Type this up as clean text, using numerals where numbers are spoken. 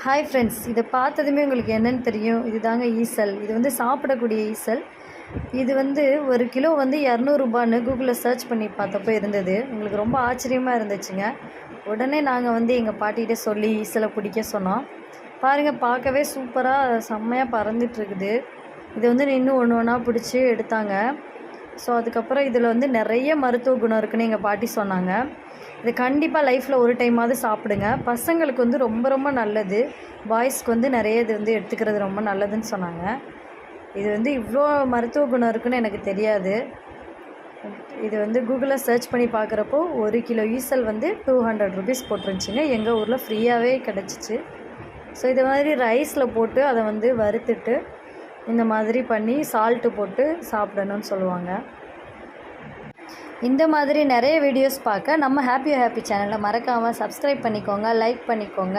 Hi friends, இதை பார்த்ததுமே உங்களுக்கு என்னென்னு தெரியும். இது தாங்க ஈசல். இது வந்து சாப்பிடக்கூடிய ஈசல். இது வந்து 1 கிலோ வந்து 200 கூகுளில் சர்ச் பண்ணி பார்த்தப்போ இருந்தது. எங்களுக்கு ரொம்ப ஆச்சரியமாக இருந்துச்சுங்க. உடனே நாங்கள் வந்து எங்கள் பாட்டிகிட்ட சொல்லி ஈசலை பிடிக்க சொன்னோம். பாருங்கள், பார்க்கவே சூப்பராக செம்மையாக பறந்துட்டுருக்குது. இது வந்து இன்னும் ஒன்று ஒன்றா பிடிச்சி எடுத்தாங்க. ஸோ அதுக்கப்புறம் இதில் வந்து நிறைய மருத்துவ குணம் இருக்குதுன்னு எங்கள் பாட்டி சொன்னாங்க. இது கண்டிப்பாக லைஃப்பில் ஒரு டைமாவது சாப்பிடுங்க. பசங்களுக்கு வந்து ரொம்ப ரொம்ப நல்லது. பாய்ஸ்க்கு வந்து நிறைய இது வந்து எடுத்துக்கிறது ரொம்ப நல்லதுன்னு சொன்னாங்க. இது வந்து இவ்வளோ மருத்துவ குணம் இருக்குதுன்னு எனக்கு தெரியாது. இது வந்து கூகுளில் சர்ச் பண்ணி பார்க்குறப்போ 1 கிலோ ஈசல் வந்து 200 ருபீஸ் போட்டிருந்துச்சிங்க. எங்கள் ஊரில் ஃப்ரீயாகவே கிடச்சிச்சு. ஸோ இது மாதிரி ரைஸில் போட்டு அதை வந்து வறுத்துட்டு இந்த மாதிரி பண்ணி சால்ட்டு போட்டு சாப்பிடணும்னு சொல்லுவாங்க. இந்த மாதிரி நிறைய வீடியோஸ் பார்க்க நம்ம ஹாப்பி சேனலை மறக்காமல் சப்ஸ்கிரைப் பண்ணிக்கோங்க, லைக் பண்ணிக்கோங்க.